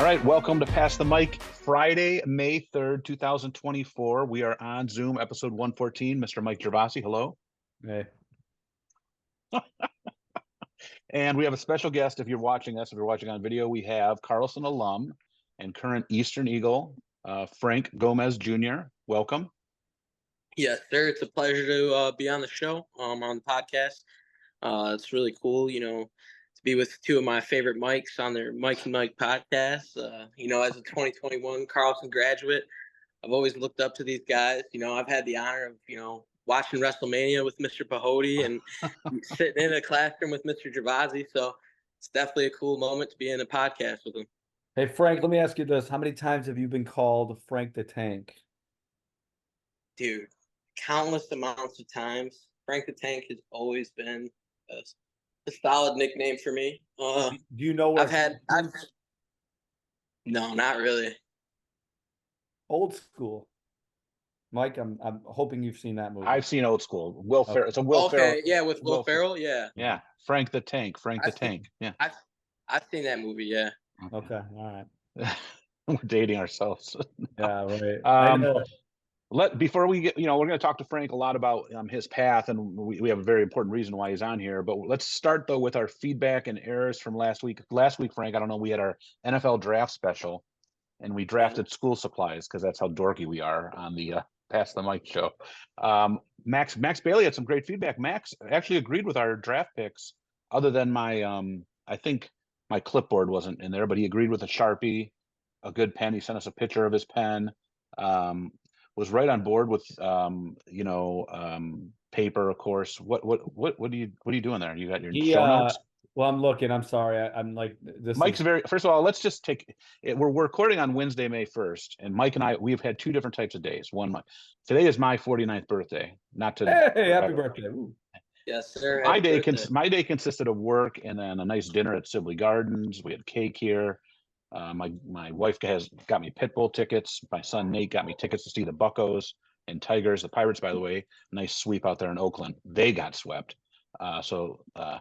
right, welcome to Pass the Mic, Friday, May 3rd, 2024. We are on Zoom, episode 114. Mr. Mike Gervasi, hello. Hey. And we have a special guest. If you're watching us, if you're watching on video, we have Carlson alum and current Eastern Eagle, Frank Gomez Jr. Welcome. Yes, sir. It's a pleasure to be on the show, on the podcast. It's really cool, to be with two of my favorite Mikes on their Mike and Mike podcast. As a 2021 Carlson graduate, I've always looked up to these guys. I've had the honor of, watching WrestleMania with Mr. Pahodi and sitting in a classroom with Mr. Gervasi. So it's definitely a cool moment to be in a podcast with him. Hey, Frank, let me ask you this. How many times have you been called Frank the Tank? Dude, countless amounts of times. Frank the Tank has always been a solid nickname for me. Do you know what No, not really. Old School. Mike, I'm hoping you've seen that movie. I've seen Old School. Will Ferrell. It's a Will Ferrell. Yeah, with Will Ferrell. Yeah. Yeah, Frank the Tank. Yeah. I've seen that movie. Yeah. Okay. All right. We're dating ourselves. Yeah. Right. I know. Before we get, we're going to talk to Frank a lot about his path, and we have a very important reason why he's on here. But let's start though with our feedback and errors from last week. Last week, Frank, I don't know, we had our NFL draft special, and we drafted school supplies because that's how dorky we are on the Pass the Mic show. Max Bailey had some great feedback. Max actually agreed with our draft picks, other than my I think my clipboard wasn't in there, but he agreed with a Sharpie, a good pen. He sent us a picture of his pen. Was right on board with paper, of course. What are you doing there? You got your show notes? Well, I'm looking. I'm sorry. I'm like this. Mike's first of all, let's just take it. We're recording on Wednesday, May 1st, and Mike and I, we've had two different types of days. Today is my 49th birthday. Hey, happy birthday. Ooh. Yes, sir. My day consisted of work and then a nice dinner at Sibley Gardens. We had cake here. My wife has got me pit bull tickets. My son Nate got me tickets to see the Buccos and Tigers, the Pirates, by the way. Nice sweep out there in Oakland. They got swept. So a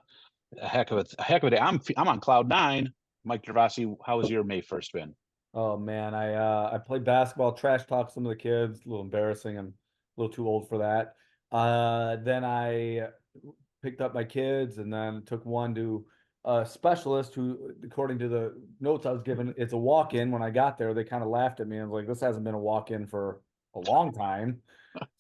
heck of a day. I'm on cloud nine. Mike Gervasi, how has your May 1st been? Oh man, I played basketball, trash talked some of the kids. A little embarrassing. I'm a little too old for that. Then I picked up my kids and then took one to a specialist who, according to the notes I was given, it's a walk-in. When I got there, they kind of laughed at me and was like, this hasn't been a walk-in for a long time.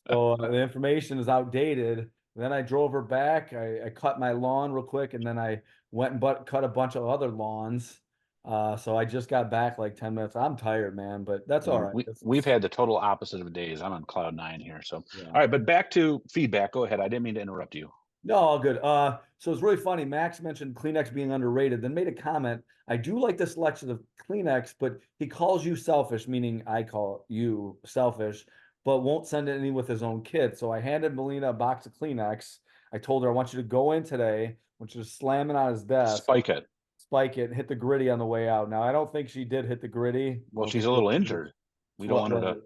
So the information is outdated. Then I drove her back. I cut my lawn real quick, and then I went and cut a bunch of other lawns. So I just got back like 10 minutes. I'm tired, man, but that's all right. We've had the total opposite of days. I'm on cloud nine here. So, yeah. All right, but back to feedback. Go ahead. I didn't mean to interrupt you. No, all good. So it's really funny. Max mentioned Kleenex being underrated, then made a comment. I do like the selection of Kleenex, but he calls you selfish, meaning I call you selfish, but won't send any with his own kid. So I handed Melina a box of Kleenex. I told her, I want you to go in today. I want you to slam it on his desk. Spike it, and hit the gritty on the way out. Now, I don't think she did hit the gritty. Well, she's a little injured. We don't want her to.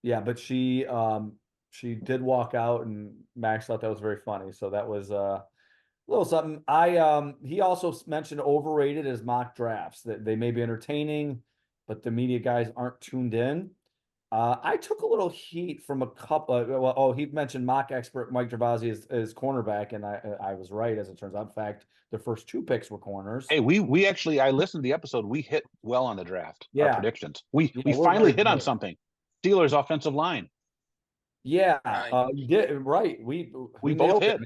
Yeah, but she did walk out, and Max thought that was very funny. So that was a little something. He also mentioned Overrated as mock drafts, that they may be entertaining, but the media guys aren't tuned in. I took a little heat from a couple. He mentioned mock expert Mike Gervasi as cornerback, and I was right, as it turns out. In fact, the first two picks were corners. Hey, we actually, I listened to the episode. We hit well on the draft. Yeah. Our predictions. We finally hit on something. Steelers offensive line. Yeah, you did right. We both hit.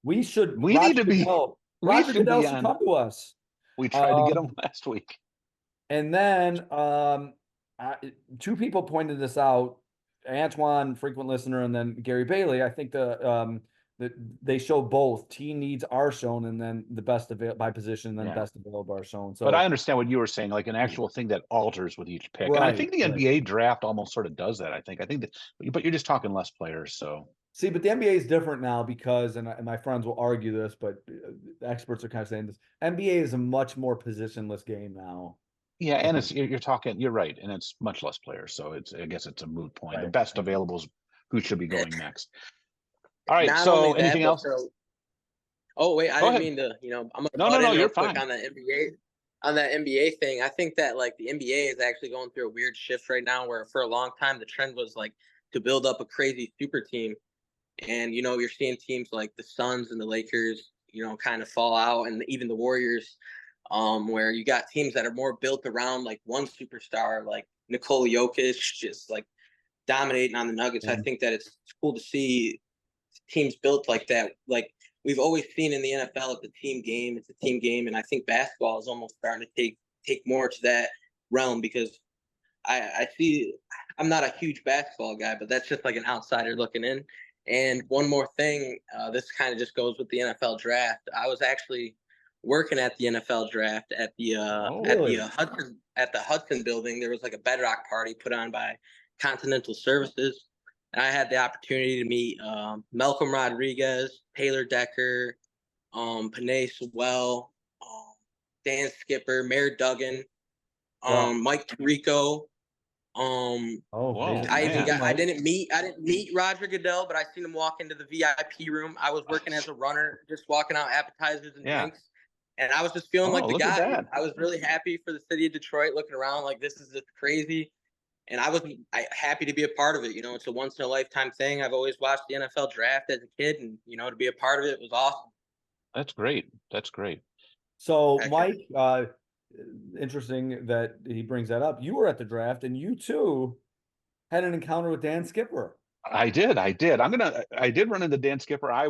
We need to be. Roger Goodell should come to us. We tried to get him last week. And then two people pointed this out: Antoine, frequent listener, and then Gary Bailey. I think that they show both. Team needs are shown, and then the best by position, and then best available are shown. So, but I understand what you were saying, like an actual thing that alters with each pick. Right, and I think the NBA draft almost sort of does that. I think that, but you're just talking less players. So see, but the NBA is different now because, and my friends will argue this, but experts are kind of saying this: NBA is a much more positionless game now. Yeah, and you're right, and it's much less players. So I guess it's a moot point. Right. The best available is who should be going next. All right. Not so anything else? Oh wait, I didn't mean to. I'm gonna no, you're quick fine on the NBA. on that NBA thing, I think that like the NBA is actually going through a weird shift right now where for a long time the trend was like to build up a crazy super team. And, you're seeing teams like the Suns and the Lakers, kind of fall out, and even the Warriors, where you got teams that are more built around like one superstar, like Nikola Jokic, just like dominating on the Nuggets. I think that it's cool to see teams built like that. Like we've always seen in the NFL, it's a team game. It's a team game, and I think basketball is almost starting to take more to that realm because I see. I'm not a huge basketball guy, but that's just like an outsider looking in. And one more thing, this kind of just goes with the NFL draft. I was actually working at the NFL draft at the Hudson building. There was like a bedrock party put on by Continental Services, and I had the opportunity to meet Malcolm Rodriguez, Taylor Decker, Panay Sewell, Dan Skipper, Mayor Duggan, Mike Tirico. Whoa, I didn't meet Roger Goodell, but I seen him walk into the VIP room. I was working as a runner, just walking out appetizers and drinks. And I was just feeling like the guy. I was really happy for the city of Detroit, looking around like this is just crazy. And I was happy to be a part of it. It's a once in a lifetime thing. I've always watched the NFL draft as a kid, and to be a part of it was awesome. That's great. That's great. So, Mike, interesting that he brings that up. You were at the draft, and you too had an encounter with Dan Skipper. I did. I did run into Dan Skipper. I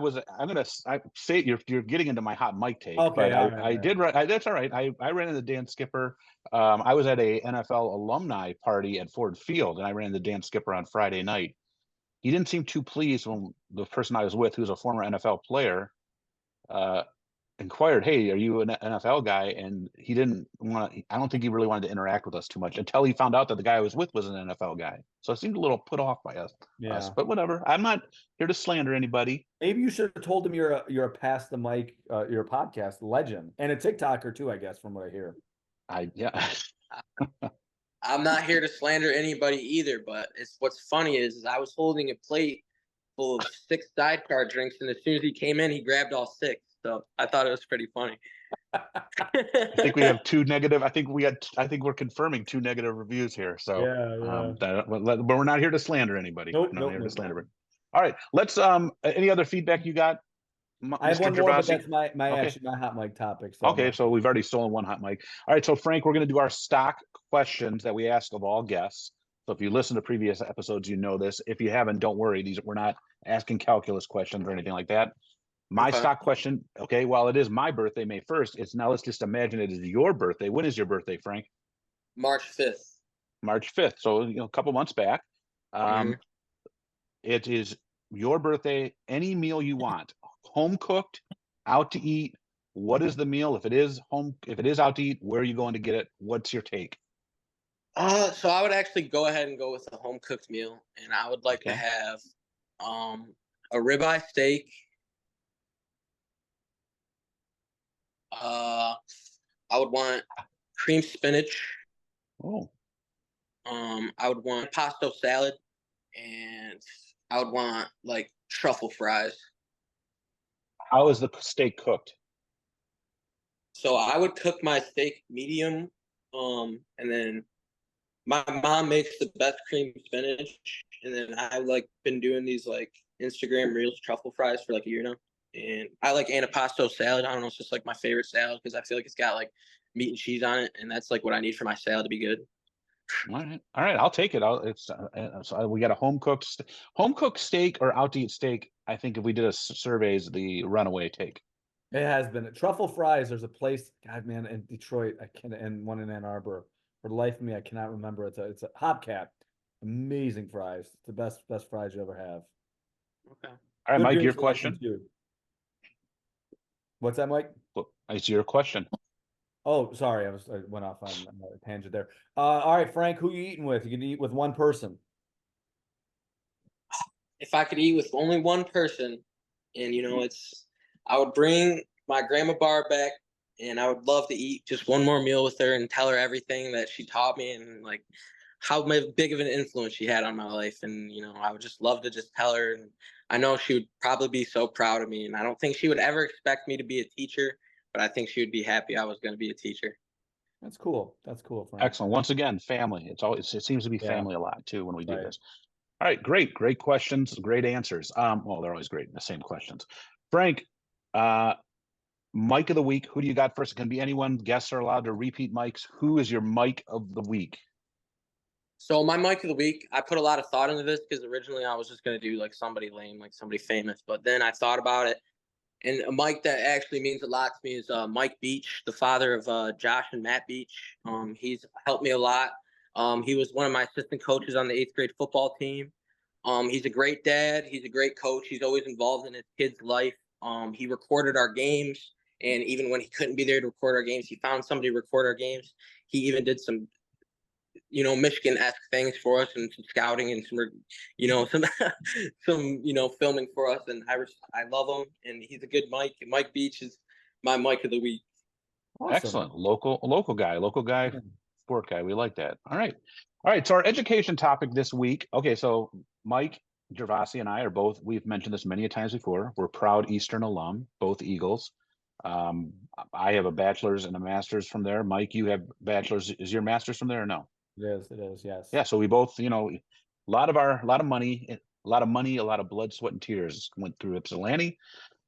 say you're getting into my hot mic take, okay, but I did run. That's all right. I ran into Dan Skipper. I was at a NFL alumni party at Ford Field, and I ran into Dan Skipper on Friday night. He didn't seem too pleased when the person I was with, who's a former NFL player, inquired, "Hey, are you an NFL guy?" And he didn't want to. I don't think he really wanted to interact with us too much until he found out that the guy I was with was an NFL guy. So it seemed a little put off by us. Yeah, but whatever. I'm not here to slander anybody. Maybe you should have told him you're a pass the mic, you're a podcast legend and a TikToker too, I guess, from what I hear. I'm not here to slander anybody either, but what's funny is I was holding a plate full of 6 sidecar drinks, and as soon as he came in, he grabbed all 6. So I thought it was pretty funny. I think we have 2 negative. I think we're confirming 2 negative reviews here. So but we're not here to slander anybody. Nope. All right. Let's any other feedback you got? I have one more, but that's my hot mic topic. So okay, so we've already stolen one hot mic. All right, so Frank, we're going to do our stock questions that we ask of all guests. So if you listen to previous episodes, you know this. If you haven't, don't worry. We're not asking calculus questions or anything like that. My stock question, okay, while it is my birthday, May 1st, it's now let's just imagine it is your birthday. When is your birthday, Frank? March 5th. March 5th. So, a couple months back. It is your birthday, any meal you want. Home cooked, out to eat. What is the meal? If it is out to eat, where are you going to get it? What's your take? So I would actually go ahead and go with a home cooked meal, and I would like to have a ribeye steak. I would want cream spinach. I would want pesto salad, and I would want like truffle fries. How is the steak cooked? So I would cook my steak medium, and then my mom makes the best cream spinach, and then I've like been doing these like Instagram Reels truffle fries for like a year now. And I like antipasto salad. I don't know, it's just like my favorite salad because I feel like it's got like meat and cheese on it, and that's like what I need for my salad to be good. All right, I'll take it. So we got a home cooked steak or out to eat steak. I think if we did a surveys, the runaway take. It has been truffle fries. There's a place, God man, in Detroit. And one in Ann Arbor. For the life of me, I cannot remember. It's a Hobcat. Amazing fries. It's the best fries you ever have. Okay. All right, Mike, your question. What's that, Mike? It's your question. Oh, sorry, I went off on a tangent there. All right, Frank, who are you eating with? You can eat with one person. If I could eat with only one person, and I would bring my grandma Barb back, and I would love to eat just one more meal with her and tell her everything that she taught me and like how big of an influence she had on my life. And I would just love to just tell her, and I know she would probably be so proud of me. And I don't think she would ever expect me to be a teacher, but I think she would be happy I was going to be a teacher. That's cool. That's cool, Frank. Excellent. Once again, family. It seems to be Yeah. family a lot too when we do Right. this. All right, great questions, great answers. Well, they're always great, the same questions. Frank, Mike of the week. Who do you got first? It can be anyone. Guests are allowed to repeat mics. Who is your Mike of the week? So my mic of the week, I put a lot of thought into this because originally I was just gonna do like somebody lame, like somebody famous. But then I thought about it, and a mic that actually means a lot to me is Mike Beach, the father of Josh and Matt Beach. He's helped me a lot. He was one of my assistant coaches on the 8th grade football team. He's a great dad. He's a great coach. He's always involved in his kids' life. He recorded our games, and even when he couldn't be there to record our games, he found somebody to record our games. He even did some Michigan-esque things for us and some scouting and some some filming for us. And I love him, and he's a good Mike. Mike Beach is my Mike of the week. Awesome. Excellent. Local guy, sport guy. We like that. All right. So our education topic this week. Okay, so Mike Gervasi and I are both, we've mentioned this many times before. We're proud Eastern alum, both Eagles. I have a bachelor's and a master's from there. Mike, you have bachelor's. Is your master's from there or no? It is, yes. Yeah, so we both, a lot of money, a lot of blood, sweat, and tears went through Ypsilanti.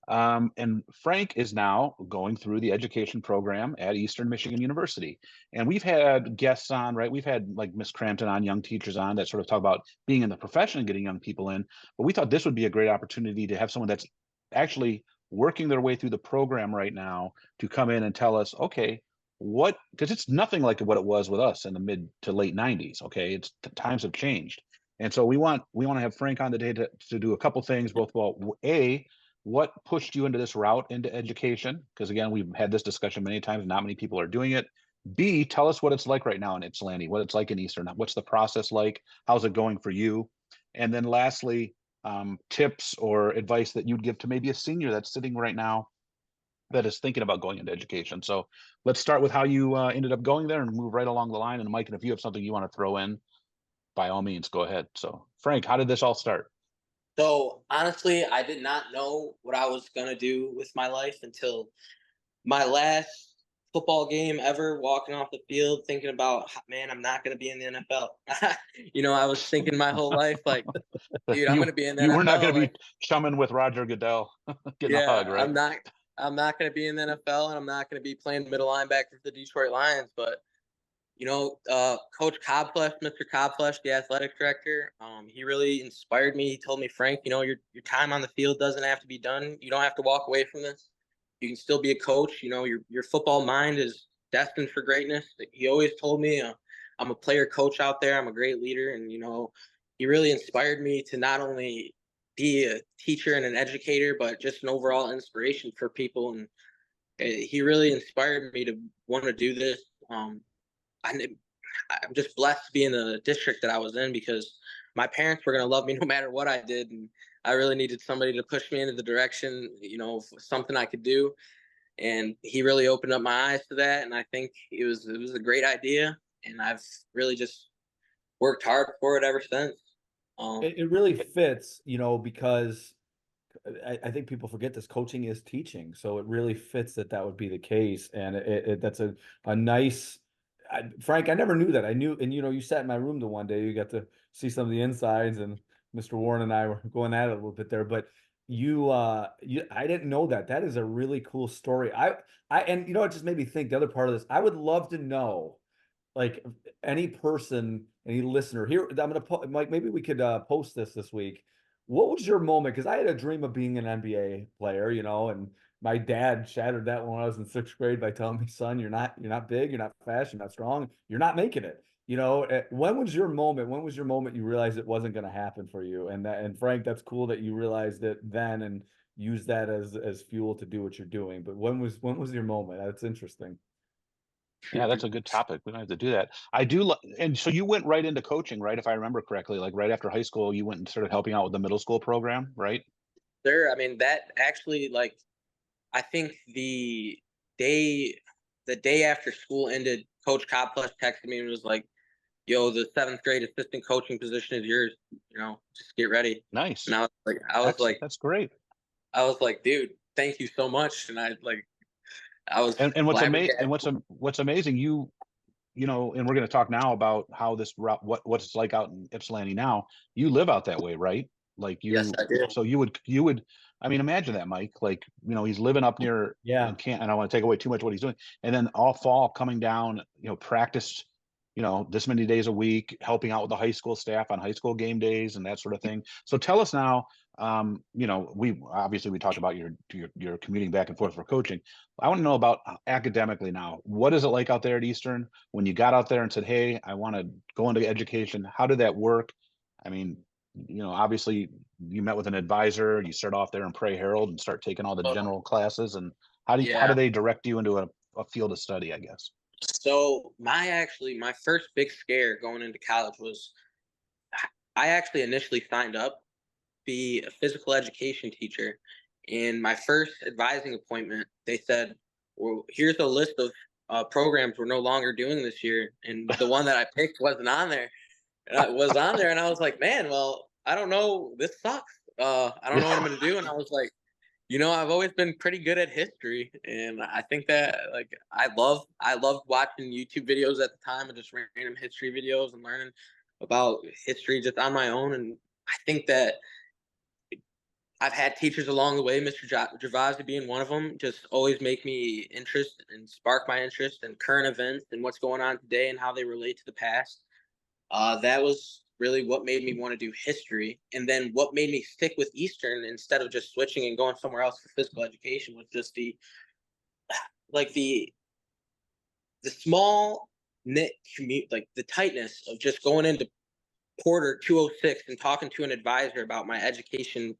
And Frank is now going through the education program at Eastern Michigan University. And we've had guests on, right? We've had like Miss Crampton on, young teachers on that sort of talk about being in the profession and getting young people in. But we thought this would be a great opportunity to have someone that's actually working their way through the program right now to come in and tell us, okay, because it's nothing like what it was with us in the mid to late 90s. Okay, times have changed. And so we want to have Frank on today to do a couple things, both about what pushed you into this route into education? Because again, we've had this discussion many times. Not many people are doing it. B, tell us what it's like right now in Ypsilanti, what it's like in Eastern. What's the process like? How's it going for you? And then lastly, tips or advice that you'd give to maybe a senior that's sitting right now that is thinking about going into education. So let's start with how you ended up going there and move right along the line. And Mike, and if you have something you want to throw in, by all means, go ahead. So Frank, how did this all start? So honestly, I did not know what I was gonna do with my life until my last football game ever, walking off the field, thinking about, man, I'm not gonna be in the NFL. I was thinking my whole life, like, dude, I'm gonna be in the You NFL. were not going to be chumming with Roger Goodell, getting a hug, right? I'm not gonna be in the NFL, and I'm not gonna be playing middle linebacker for the Detroit Lions, but Coach Cobflesh, Mr. Cobflesh, the athletic director, he really inspired me. He told me, Frank, your time on the field doesn't have to be done. You don't have to walk away from this. You can still be a coach. Your football mind is destined for greatness. He always told me, I'm a player coach out there. I'm a great leader, and he really inspired me to not only be a teacher and an educator, but just an overall inspiration for people. And he really inspired me to want to do this. I'm just blessed to be in the district that I was in because my parents were going to love me no matter what I did. And I really needed somebody to push me into the direction, something I could do. And he really opened up my eyes to that. And I think it was a great idea. And I've really just worked hard for it ever since. It really fits, because I think people forget this. Coaching is teaching, so it really fits that would be the case, and that's a nice. Frank, I never knew that. I knew, and you sat in my room the one day. You got to see some of the insides, and Mr. Warren and I were going at it a little bit there. But I didn't know that. That is a really cool story. And it just made me think. The other part of this, I would love to know, like any person, any listener here. I'm gonna Mike. Maybe we could post this week. What was your moment? Because I had a dream of being an NBA player, and my dad shattered that when I was in 6th grade by telling me, "Son, you're not big, you're not fast, you're not strong, you're not making it." When was your moment? When was your moment you realized it wasn't going to happen for you? And Frank, that's cool that you realized it then and use that as fuel to do what you're doing. But when was your moment? That's interesting. Yeah, that's a good topic. We don't have to do that. I do. And so you went right into coaching, right? If I remember correctly, like right after high school, you went and started helping out with the middle school program, right? Sure. I mean, that actually, like, I think the day after school ended, Coach Copflesh texted me and was like, "Yo, the 7th grade assistant coaching position is yours. Just get ready." Nice. And That's great. I was like, dude, thank you so much. And I was And what's amazing, flabbergasted. and what's amazing, you know, and we're going to talk now about how this route, what it's like out in Ypsilanti now. You live out that way, right? Like Yes, I did. so you would, I mean, imagine that, Mike. Like, you know, he's living up near, Yeah. and can't, and I don't want to take away too much what he's doing. And then all fall coming down, you know, practice, you know, this many days a week, helping out with the high school staff on high school game days and that sort of thing. So tell us now, you know, we talked about your commuting back and forth for coaching. I want to know about academically now. What is it like out there at Eastern when you got out there and said, "Hey, I want to go into education"? How did that work? I mean, you know, obviously you met with an advisor. You start off there in Prairie Herald and start taking all the general classes. And how do Yeah. they direct you into a field of study? I guess. So my first big scare going into college was I actually initially signed up to be a physical education teacher. In my first advising appointment, they said, "Well, here's a list of programs we're no longer doing this year," and the one that I picked wasn't on there. And I was on there, and I was like, "Man, well, I don't know. This sucks. I don't know what I'm gonna do." And I was like, I've always been pretty good at history, and I think that like I loved watching YouTube videos at the time and just random history videos and learning about history just on my own. And I think that I've had teachers along the way, Mr. Gervasi being one of them, just always make me interest and spark my interest in current events and what's going on today and how they relate to the past. That was really what made me want to do history. And then what made me stick with Eastern instead of just switching and going somewhere else for physical education was just like the small knit commute, like the tightness of just going into Porter 206 and talking to an advisor about my education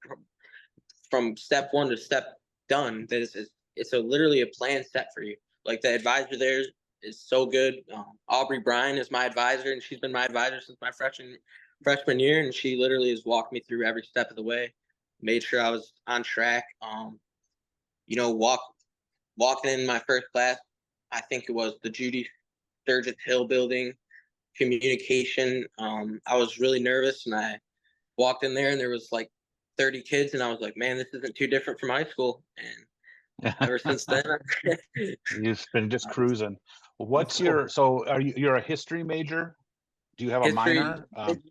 from step one to step done. That is it's literally a plan set for you. Like the advisor there is so good. Aubrey Bryan is my advisor, and she's been my advisor since my freshman year, and she literally has walked me through every step of the way, made sure I was on track. You know, walking in my first class, I think it was the Judy Sturgis Hill building, communication. I was really nervous, and I walked in there, and there was like 30 kids, and I was like, man, this isn't too different from high school. And ever since then, You've been just um, cruising. That's What's cool. your, so you're a history major? Do you have a history. minor?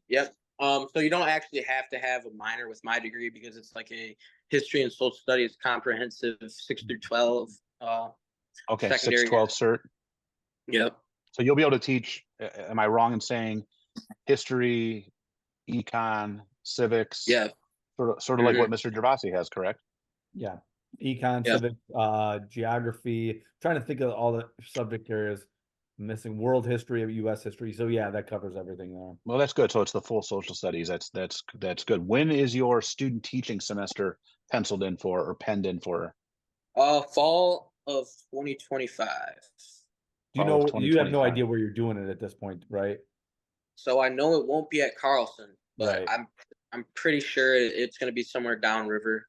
Yep. So you don't actually have to have a minor with my degree because it's like a history and social studies comprehensive 6 through 12 Okay, secondary. 612 cert. Yep. So you'll be able to teach, am I wrong in saying history, econ, civics, Yeah. sort of like what Mr. Gervasi has, correct? Yeah. Econ, Yep. civics, geography. Trying to think of all the subject areas. Missing world history of U.S. history. So yeah, that covers everything there. Well, that's good. So it's the full social studies. That's good. When is your student teaching semester penciled in for or penned in for? Fall of 2025. Do you Fall of know, you have no 2025. idea where you're doing it at this point, right? So I know it won't be at Carlson, but Right. I'm pretty sure it's going to be somewhere downriver.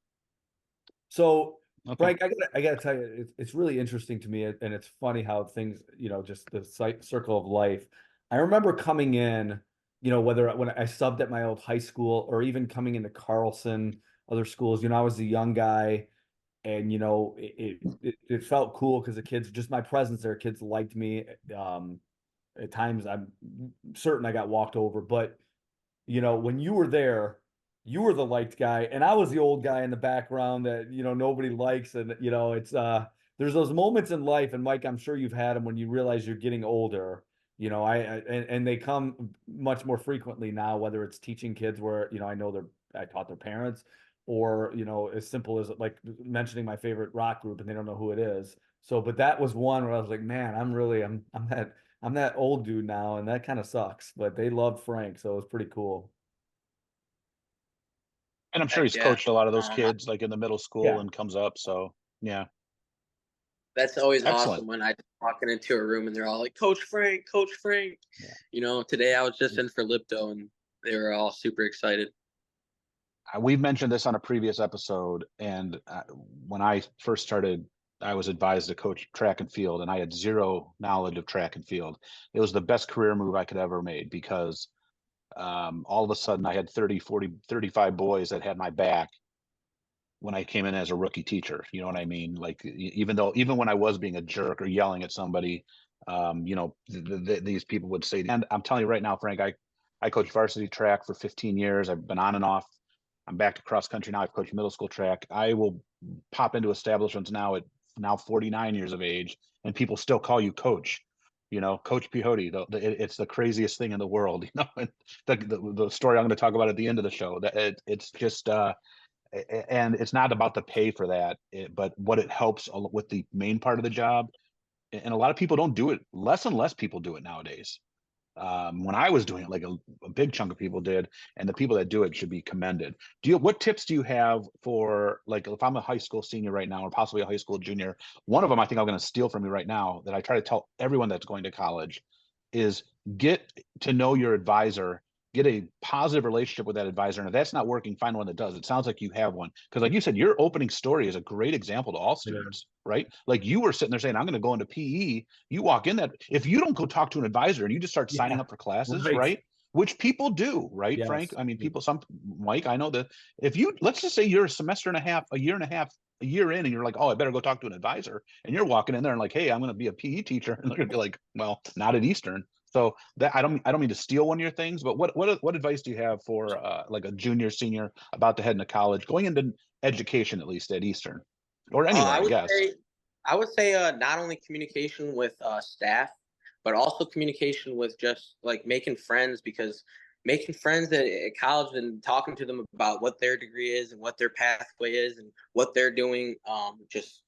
So Okay. Frank, I gotta tell you, it's really interesting to me, and it's funny how things, just the circle of life. I remember coming in, whether when I subbed at my old high school or even coming into Carlson, other schools, I was a young guy, and it felt cool because the kids, just my presence there, kids liked me. At times, I'm certain I got walked over, but when you were there, you were the liked guy, and I was the old guy in the background that nobody likes, and it's there's those moments in life, and Mike, I'm sure you've had them when you realize you're getting older. And they come much more frequently now, whether it's teaching kids where I know I taught their parents, or as simple as like mentioning my favorite rock group and they don't know who it is. So, but that was one where I was like, man, I'm that old dude now, and that kind of sucks. But they loved Frank, so it was pretty cool. And I'm sure Heck he's yeah. coached a lot of those kids like in the middle school Yeah. and comes up. So yeah, That's always excellent. awesome when I walk into a room and they're all like, Coach Frank, Coach Frank. Yeah. Today I was just in for Lipto and they were all super excited. We've mentioned this on a previous episode, and when I first started, I was advised to coach track and field, and I had zero knowledge of track and field. It was the best career move I could ever made because all of a sudden I had 30, 40, 35 boys that had my back, when I came in as a rookie teacher. You know what I mean? Like even when I was being a jerk or yelling at somebody, these people would say, and I'm telling you right now, Frank, I coached varsity track for 15 years. I've been on and off. I'm back to cross country now. I've coached middle school track. I will pop into establishments now at 49 years of age, and people still call you coach. Coach Peyote. It's the craziest thing in the world. And the story I'm going to talk about at the end of the show. That it's just and it's not about the pay for that, but what it helps with the main part of the job. And a lot of people don't do it. Less and less people do it nowadays. When I was doing it, like a big chunk of people did, and the people that do it should be commended. What tips do you have for, like, if I'm a high school senior right now, or possibly a high school junior? One of them I think I'm going to steal from you right now, that I try to tell everyone that's going to college, is get to know your advisor, get a positive relationship with that advisor. And if that's not working, find one that does. It sounds like you have one, because like you said, your opening story is a great example to all students, right? Like you were sitting there saying, I'm going to go into PE. You walk in that, if you don't go talk to an advisor and you just start signing up for classes, right? Which people do, right, Yes. Frank? I mean, Mike, I know that if you, let's just say you're a semester and a half, a year and a half, a year in, and you're like, oh, I better go talk to an advisor. And you're walking in there and like, hey, I'm going to be a PE teacher. And they're going to be like, well, not at Eastern. So that I don't mean to steal one of your things, but what advice do you have for like a junior, senior about to head into college, going into education, at least at Eastern or anywhere, I guess? I would say not only communication with staff, but also communication with just like making friends, because making friends at college and talking to them about what their degree is and what their pathway is and what they're doing, just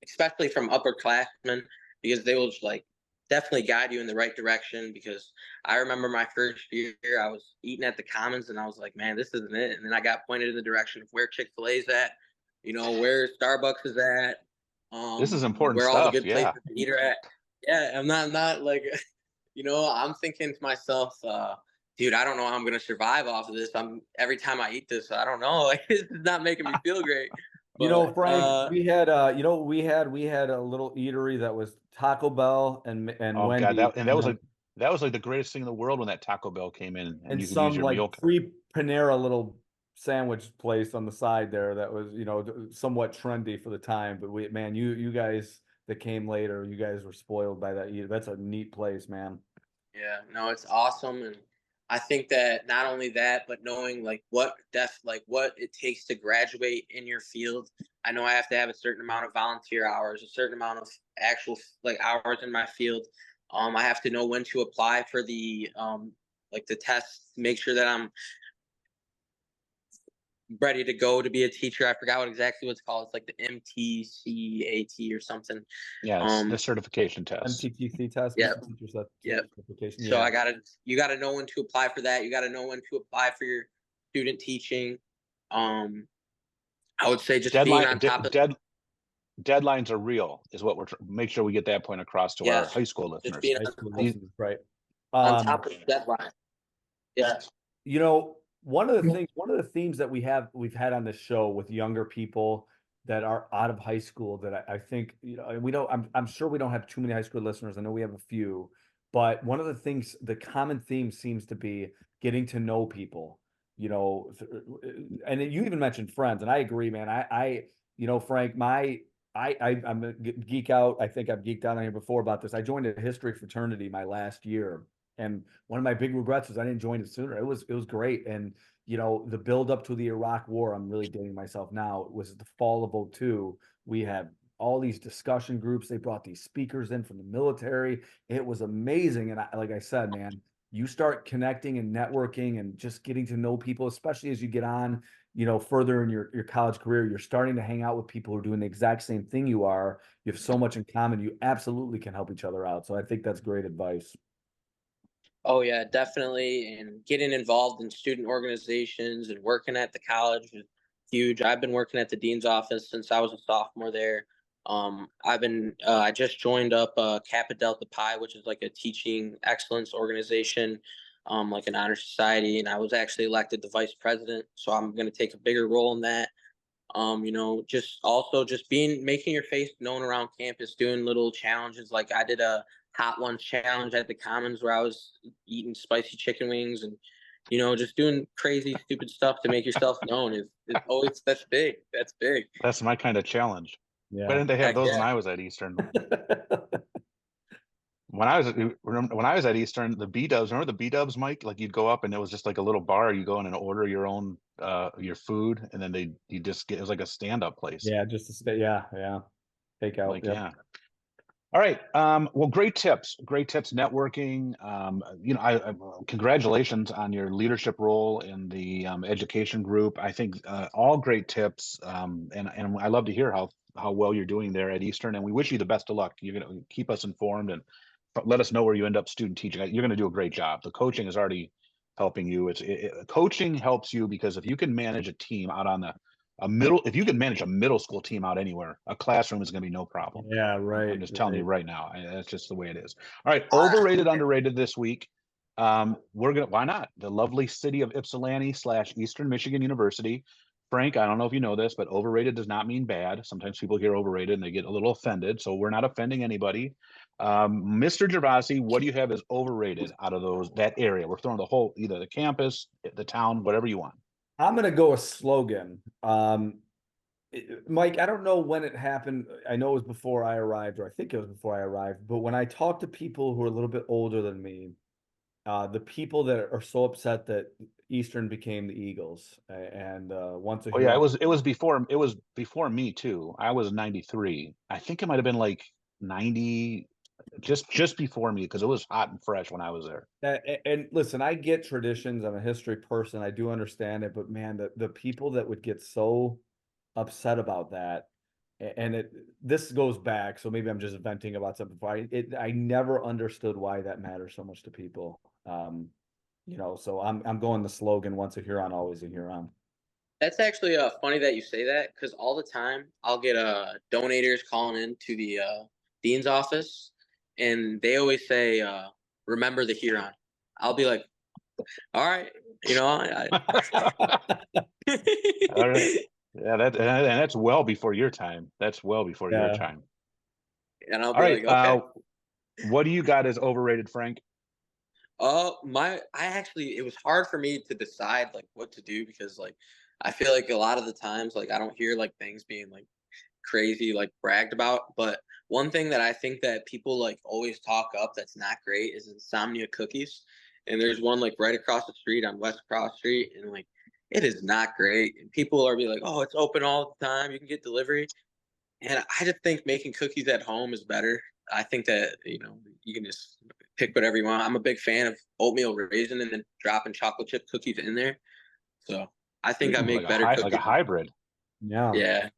especially from upperclassmen, because they will just, like, definitely guide you in the right direction. Because I remember my first year, I was eating at the Commons and I was like, man, this isn't it. And then I got pointed in the direction of where Chick-fil-A's at, where Starbucks is at, This is important where all the stuff. good Yeah. places to eat are at. Yeah, I'm not like, I'm thinking to myself, dude, I don't know how I'm gonna survive off of this. Every time I eat this, I don't know, like, it's not making me feel great. But, Frank, we had we had a little eatery that was Taco Bell and Oh Wendy's, God, that was like the greatest thing in the world when that Taco Bell came in and you could use some your like meal card. free Panera little sandwich place on the side there that was somewhat trendy for the time. But you guys that came later, you guys were spoiled by that. That's a neat place, man. yeah, no, it's awesome. And I think that not only that, but knowing like what it takes to graduate in your field. I know I have to have a certain amount of volunteer hours, a certain amount of actual like hours in my field. I have to know when to apply for the the tests, make sure that I'm ready to go to be a teacher. I forgot exactly what it's called. It's like the MTCAT or something. Yeah, the certification test. MTTC test. Yeah. Certification. So you gotta know when to apply for that. You gotta know when to apply for your student teaching. I would say just being on top of deadlines are real, is what make sure we get that point across to our high school listeners. Just being right. On top of the deadline. Yeah. One of the themes that we've had on this show with younger people that are out of high school that I think, I'm sure we don't have too many high school listeners. I know we have a few, but one of the things, the common theme seems to be getting to know people, and you even mentioned friends, and I agree, man. Frank, I'm a geek out. I think I've geeked out on here before about this. I joined a history fraternity my last year. And one of my big regrets is I didn't join it sooner. It was great. And, the build up to the Iraq war, I'm really dating myself now. It was the fall of 2002. We had all these discussion groups. They brought these speakers in from the military. It was amazing. And like I said, man, you start connecting and networking and just getting to know people, especially as you get on, further in your college career. You're starting to hang out with people who are doing the exact same thing you are. You have so much in common. You absolutely can help each other out. So I think that's great advice. Oh yeah, definitely. And getting involved in student organizations and working at the college is huge. I've been working at the dean's office since I was a sophomore there. I just joined up Kappa Delta Pi, which is like a teaching excellence organization, like an honor society, and I was actually elected the vice president. So I'm going to take a bigger role in that. Just making your face known around campus, doing little challenges. Like I did a Hot Ones challenge at the Commons where I was eating spicy chicken wings and just doing crazy, stupid stuff to make yourself known is always that's big. That's big. That's my kind of challenge. Why Yeah. didn't they have Heck those when yeah. I was at Eastern? When I was at Eastern, the B Dubs, remember the B Dubs, Mike? Like you'd go up and it was just like a little bar. You go in and order your own your food, and then you just get, it was like a stand-up place. Yeah, just to stay. Yeah, yeah. Take out. Like, Yep. yeah. All right. Well, great tips. Great tips. Networking. I congratulations on your leadership role in the education group. I think all great tips. And I love to hear how well you're doing there at Eastern. And we wish you the best of luck. You're gonna keep us informed and let us know where you end up student teaching. You're going to do a great job. The coaching is already helping you. Coaching helps you because if you can manage a team out on if you can manage a middle school team out anywhere, a classroom is going to be no problem. Yeah, I'm right. just telling you right now. That's just the way it is. All right, Ah. overrated, underrated this week. Why not? The lovely city of Ypsilanti / Eastern Michigan University. Frank, I don't know if you know this, but overrated does not mean bad. Sometimes people hear overrated and they get a little offended. So we're not offending anybody. Mr. Gervasi, what do you have as overrated out of that area? We're throwing either the campus, the town, whatever you want. I'm gonna go a slogan. Mike, I don't know when it happened. I know it was before I arrived, or I think it was before I arrived. But when I talk to people who are a little bit older than me, the people that are so upset that Eastern became the Eagles, and once a Oh yeah, Huron. it was before me too. I was 93. I think it might have been like 90, just before me, because it was hot and fresh when I was there. And listen, I get traditions. I'm a history person. I do understand it, but man, the people that would get so upset about that, and this goes back, so maybe I'm just venting about something. I never understood why that matters so much to people. So I'm going the slogan: once a Huron, always a Huron. That's actually funny that you say that because all the time I'll get donators calling in to the dean's office, and they always say, "Remember the Huron." I'll be like, "All right, All right. Yeah, and that's well before your time. That's well before your Yeah. time. and I'll All be right. like, "Okay." What do you got as overrated, Frank? It was hard for me to decide like what to do because like I feel like a lot of the times like I don't hear like things being like crazy like bragged about, but one thing that I think that people like always talk up that's not great is insomnia cookies. And there's one like right across the street on West Cross Street, and like it is not great. And people are be like, "Oh, it's open all the time. You can get delivery." And I just think making cookies at home is better. I think that you can just pick whatever you want. I'm a big fan of oatmeal raisin and then dropping chocolate chip cookies in there. So I think I Ooh, make better like a cookies. hybrid. Yeah. Yeah.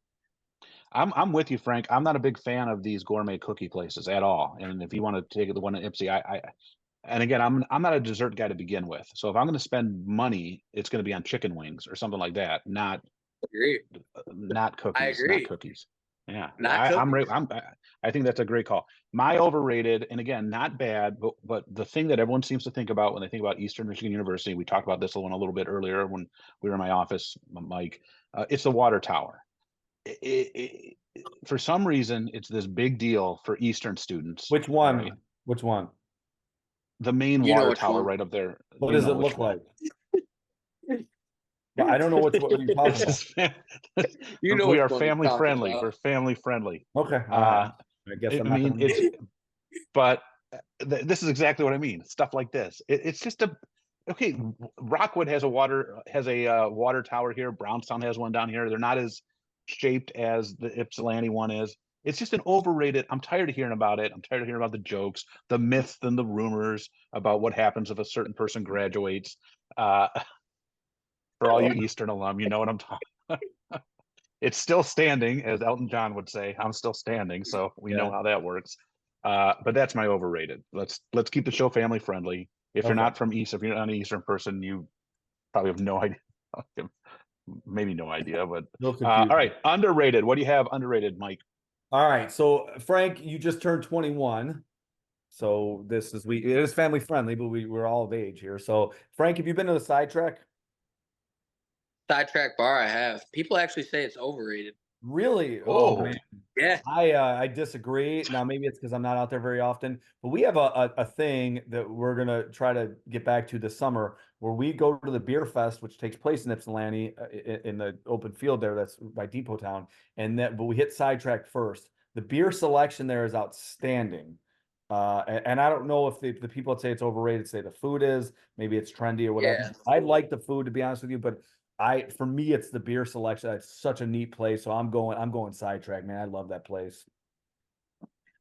I'm with you, Frank. I'm not a big fan of these gourmet cookie places at all. And if you want to take the one in Ipsy, and again, I'm not a dessert guy to begin with. So if I'm going to spend money, it's going to be on chicken wings or something like that, not I agree. not I cookies, not agree. cookies. Yeah, Not I'm cookies. right. I think that's a great call. My overrated, and again, not bad, but the thing that everyone seems to think about when they think about Eastern Michigan University, we talked about this one a little bit earlier when we were in my office, Mike. It's the water tower. For some reason, it's this big deal for Eastern students. Which All one? right, Which one? the main You know water which tower one. right up there. What You does know it which look one. like? But I don't know what you're talking It's about. just, You know we which are one you're family talking friendly. about. We're family friendly. Okay, all right. Uh, I guess I I'm not mean, gonna. but this is exactly what I mean. Stuff like this. It's just okay. Rockwood has a water tower here. Brownstown has one down here. They're not as shaped as the Ypsilanti one is. It's just an overrated. I'm tired of hearing about it. I'm tired of hearing about the jokes, the myths, and the rumors about what happens if a certain person graduates. For all you Eastern alum, you know what I'm talking. It's still standing, as Elton John would say. I'm still standing, so we know how that works. But that's my overrated. Let's keep the show family friendly. If you're not from East, if you're not an Eastern person, you probably have no idea. Maybe no idea, but all right. Underrated. What do you have underrated, Mike? All right. So Frank, you just turned 21. So it is family friendly, but we're all of age here. So Frank, have you been to the sidetrack? Sidetrack bar I have. People actually say it's overrated. Really? Oh Oh, man. Yeah. I disagree. Now maybe it's because I'm not out there very often, but we have a thing that we're gonna try to get back to this summer where we go to the beer fest, which takes place in Ypsilanti in the open field there that's by Depot Town. But we hit sidetrack first. The beer selection there is outstanding. And I don't know if the people that say it's overrated say the food is, maybe it's trendy or whatever. Yeah. I like the food, to be honest with you, but for me it's the beer selection. It's such a neat place, so I'm going sidetrack, man. I love that place.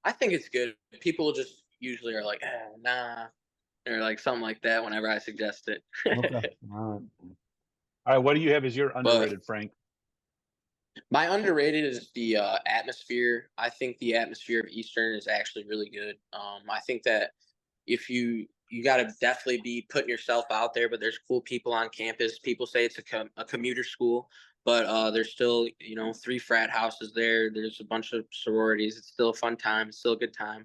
I think it's good. People just usually are like, nah, or like something like that whenever I suggest it. Okay. all right. What do you have as your But underrated, Frank? my underrated is the atmosphere. I think the atmosphere of Eastern is actually really good. I think that if you got to definitely be putting yourself out there, but there's cool people on campus. People say it's a commuter school, but there's still 3 frat houses there. There's a bunch of sororities. It's still a fun time. It's still a good time.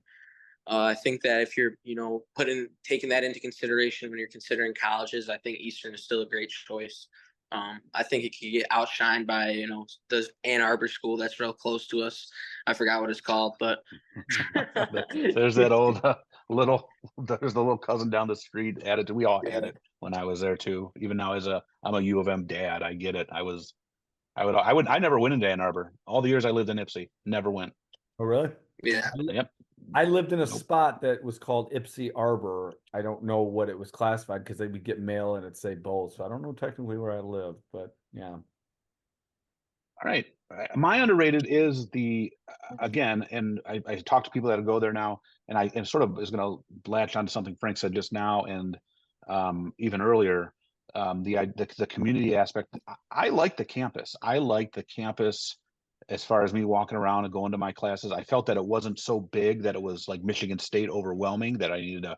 I think that if you're taking that into consideration when you're considering colleges, I think Eastern is still a great choice. I think it could get outshined by the Ann Arbor school that's real close to us. I forgot what it's called, but There's that old there's the little cousin down the street attitude. We all had it when I was there too. Even now, I'm a U of M dad. I get it. I never went into Ann Arbor. All the years I lived in Ipsy, never went. Oh, really? yeah. Yep. I lived in a Nope. spot that was called Ypsi Arbor. I don't know what it was classified because they would get mail and it'd say both. So I don't know technically where I lived, but yeah. All right. My underrated is again, and I talk to people that go there now, and sort of is going to latch onto something Frank said just now, and even earlier, the community aspect. I like the campus. I like the campus as far as me walking around and going to my classes. I felt that it wasn't so big that it was like Michigan State overwhelming that I needed to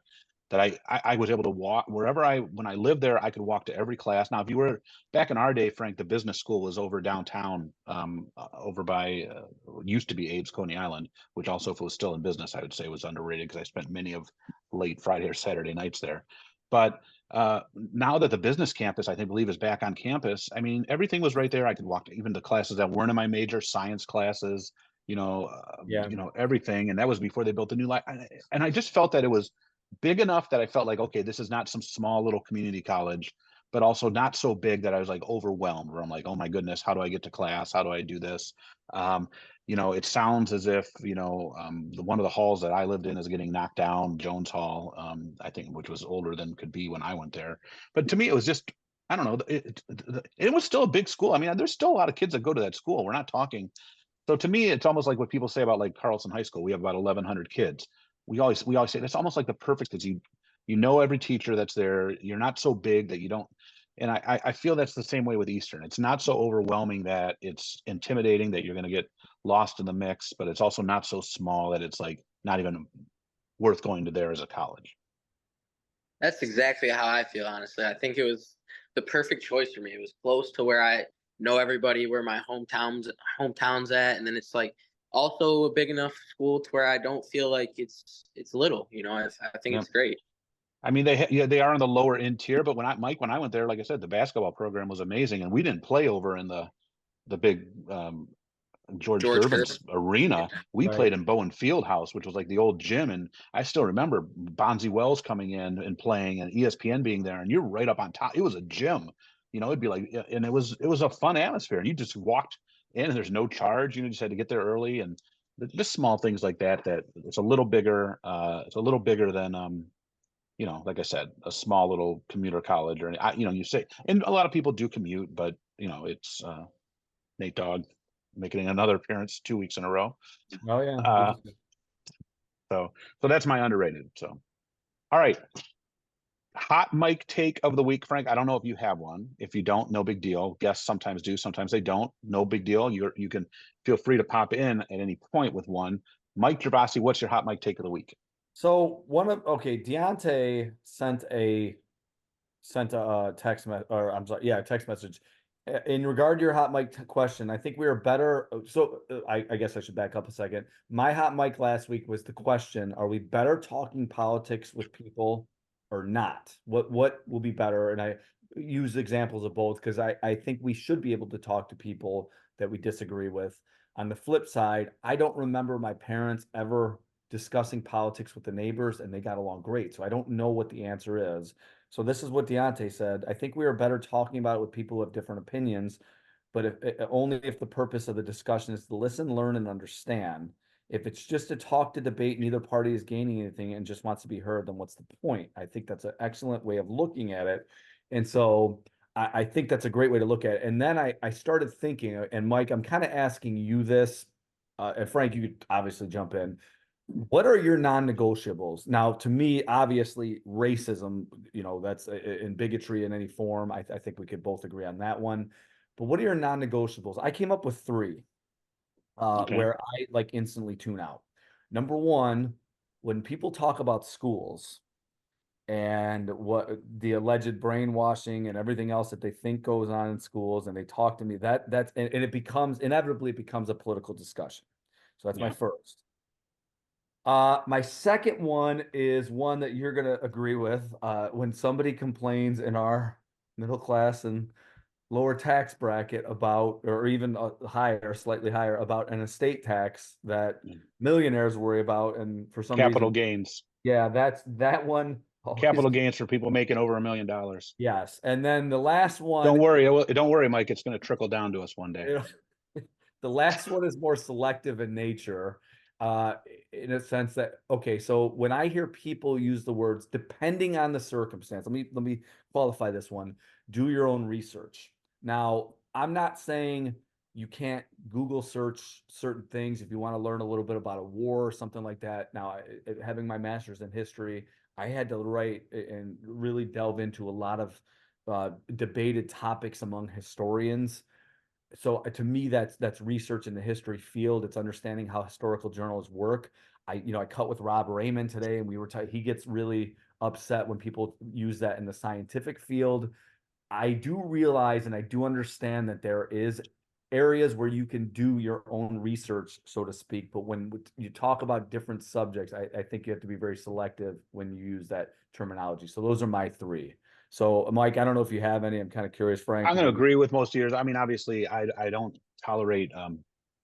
that I was able to walk wherever when I lived there, I could walk to every class. Now, if you were back in our day, Frank, the business school was over downtown, over by used to be Abe's Coney Island, which also, if it was still in business, I would say was underrated because I spent many of late Friday or Saturday nights there. But now that the business campus, I believe, is back on campus, I mean, everything was right there. I could walk to even the classes that weren't in my major, science classes, Yeah. everything. And that was before they built the new light. And I just felt that it was big enough that I felt like, okay, this is not some small little community college, but also not so big that I was like overwhelmed where I'm like, oh my goodness, how do I get to class? How do I do this? It sounds as if, one of the halls that I lived in is getting knocked down, Jones Hall, I think, which was older than could be when I went there. But to me, it was just, I don't know, it was still a big school. I mean, there's still a lot of kids that go to that school. We're not talking. So to me, it's almost like what people say about like Carlson High School. We have about 1,100 kids. We always say that's almost like the perfect because you know every teacher that's there. You're not so big that you don't. And I feel that's the same way with Eastern. It's not so overwhelming that it's intimidating that you're going to get lost in the mix, but it's also not so small that it's like not even worth going to there as a college. That's exactly how I feel, honestly. I think it was the perfect choice for me. It was close to where I know everybody, where my hometown's at, and then it's like also a big enough school to where I don't feel like it's little. I think Yeah. it's great. I mean, they are in the lower end tier, but when I went there, like I said, the basketball program was amazing, and we didn't play over in the big George George Gervin. Gervin's arena. We Right. played in Bowen Fieldhouse, which was like the old gym. And I still remember Bonzi Wells coming in and playing and ESPN being there. And you're right up on top. It was a gym, it'd be like, and it was a fun atmosphere. And you just walked in and there's no charge. You just had to get there early. And just small things like that it's a little bigger. It's a little bigger than, like I said, a small little commuter college or, you say, and a lot of people do commute, but it's Nate Dogg making another appearance 2 weeks in a row. Oh yeah. Uh, so that's my underrated. So, all right. Hot mic take of the week, Frank. I don't know if you have one. If you don't, no big deal. Guests sometimes do, sometimes they don't. No big deal. You can feel free to pop in at any point with one. Mike Gervasi, what's your hot mic take of the week? So Deontay sent a text message, or I'm sorry, yeah, text message in regard to your hot mic question. I think we are better. So I guess I should back up a second. My hot mic last week was the question: are we better talking politics with people or not? What will be better? And I use examples of both because I think we should be able to talk to people that we disagree with. On the flip side, I don't remember my parents ever discussing politics with the neighbors, and they got along great. So I don't know what the answer is. So this is what Deontay said. I think we are better talking about it with people who have different opinions, but only if the purpose of the discussion is to listen, learn, and understand. If it's just to talk, to debate, neither party is gaining anything and just wants to be heard, then what's the point? I think that's an excellent way of looking at it. And so I think that's a great way to look at it. And then I started thinking, and Mike, I'm kind of asking you this, and Frank, you could obviously jump in. What are your non-negotiables? Now, to me, obviously, racism, that's in bigotry in any form. I think we could both agree on that one. But what are your non-negotiables? I came up with three Okay. where I like instantly tune out. Number one, when people talk about schools and what the alleged brainwashing and everything else that they think goes on in schools, and they talk to me, that's and it becomes inevitably it becomes a political discussion. So that's my Yeah. first. My second one is one that you're gonna agree with. When somebody complains in our middle class and lower tax bracket about, or even higher, slightly higher, about an estate tax that Mm. millionaires worry about, and for some Capital reason, gains. yeah, that's that one always. Capital gains for people making over $1 million. Yes, and then the last Don't one, worry. Don't worry, Mike. It's going to trickle down to us one day. the last one is more selective in nature, uh, in a sense that, okay, so when I hear people use the words depending on the circumstance, let me qualify this one. Do your own research. Now, I'm not saying you can't Google search certain things if you want to learn a little bit about a war or something like that. Now, having my master's in history, I had to write and really delve into a lot of debated topics among historians. So to me, that's research in the history field. It's understanding how historical journals work. I cut with Rob Raymond today, and he gets really upset when people use that in the scientific field. I do realize and I do understand that there is areas where you can do your own research, so to speak. But when you talk about different subjects, I think you have to be very selective when you use that terminology. So those are my three. So Mike, I don't know if you have any. I'm kind of curious, Frank. I'm going to agree with most of yours. I mean, obviously, I don't tolerate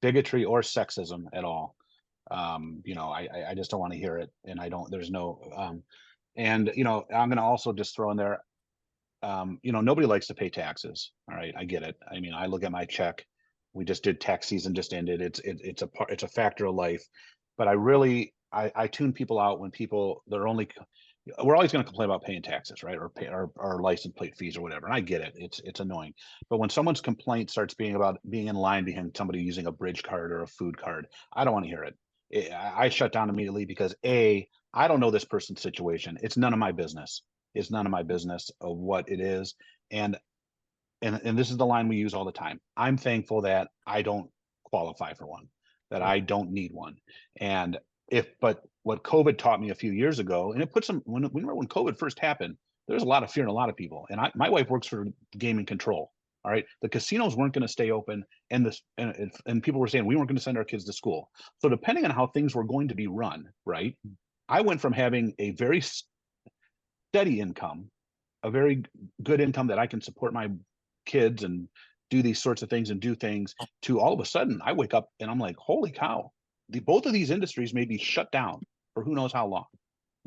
bigotry or sexism at all. I just don't want to hear it, and I don't. There's no. And I'm going to also just throw in there. Nobody likes to pay taxes. All right, I get it. I mean, I look at my check. We just did tax season, just ended. It's a factor of life. But I tune people out when they're only. We're always going to complain about paying taxes, right? Or pay our license plate fees or whatever. And I get it. It's annoying. But when someone's complaint starts being about being in line behind somebody using a bridge card or a food card, I don't want to hear it. I shut down immediately because I don't know this person's situation. It's none of my business. It's none of my business of what it is. And this is the line we use all the time. I'm thankful that I don't qualify for one, that I don't need one. And but what COVID taught me a few years ago, and it put some, when COVID first happened, there was a lot of fear in a lot of people. And my wife works for Gaming Control. All right. The casinos weren't going to stay open, and people were saying we weren't going to send our kids to school. So depending on how things were going to be run, right, I went from having a very steady income, a very good income that I can support my kids and do these sorts of things and do things, to all of a sudden I wake up and I'm like, holy cow, both of these industries may be shut down for who knows how long.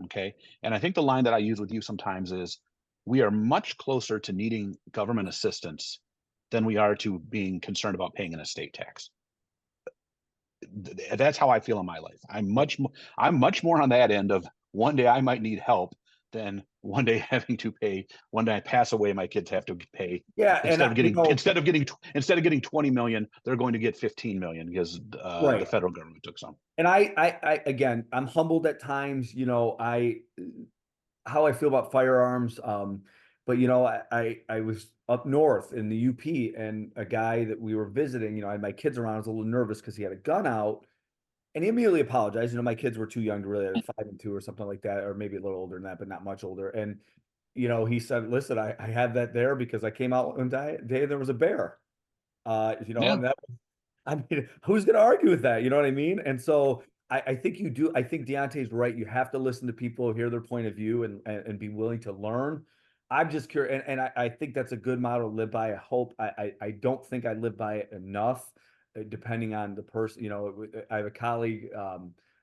Okay. And I think the line that I use with you sometimes is, we are much closer to needing government assistance than we are to being concerned about paying an estate tax. That's how I feel in my life. I'm much more on that end of, one day I might need help than one day having to pay. One day I pass away, my kids have to pay. Yeah, and Instead of getting 20 million, they're going to get 15 million because right. the federal government took some. And I again, I'm humbled at times. How I feel about firearms. But I was up north in the UP, and a guy that we were visiting, I had my kids around. I was a little nervous because he had a gun out, and he immediately apologized. My kids were too young to really, 5 and 2 or something like that, or maybe a little older than that, but not much older. And he said, "Listen, I had that there because I came out one day there was a bear." Yeah. And that, I mean, who's going to argue with that? You know what I mean? And so I think you do. I think Deontay's right. You have to listen to people, hear their point of view, and be willing to learn. I'm just curious, and I think that's a good model to live by. I hope I don't think I live by it enough. depending on the person, I have a colleague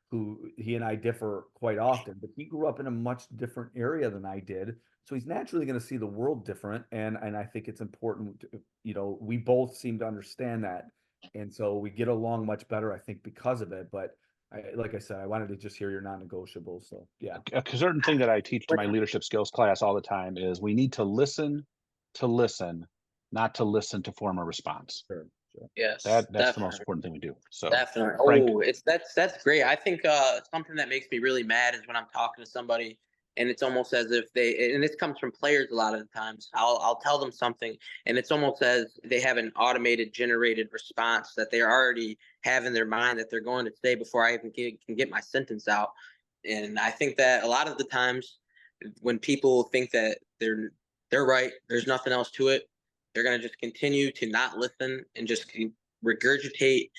who he and I differ quite often, but he grew up in a much different area than I did. So he's naturally going to see the world different. And I think it's important, we both seem to understand that. And so we get along much better, I think, because of it. But like I said, I wanted to just hear your non-negotiables. So yeah. A certain thing that I teach to my leadership skills class all the time is we need to listen, not to listen to form a response. Sure. Yes, That's the definitely. most important thing we do. So Definitely. Frank, Oh, that's great. I think something that makes me really mad is when I'm talking to somebody and it's almost as if and this comes from players a lot of the times. I'll tell them something and it's almost as they have an automated generated response that they already have in their mind that they're going to say before I even can get my sentence out. And I think that a lot of the times when people think that they're right, there's nothing else to it, they're going to just continue to not listen and just regurgitate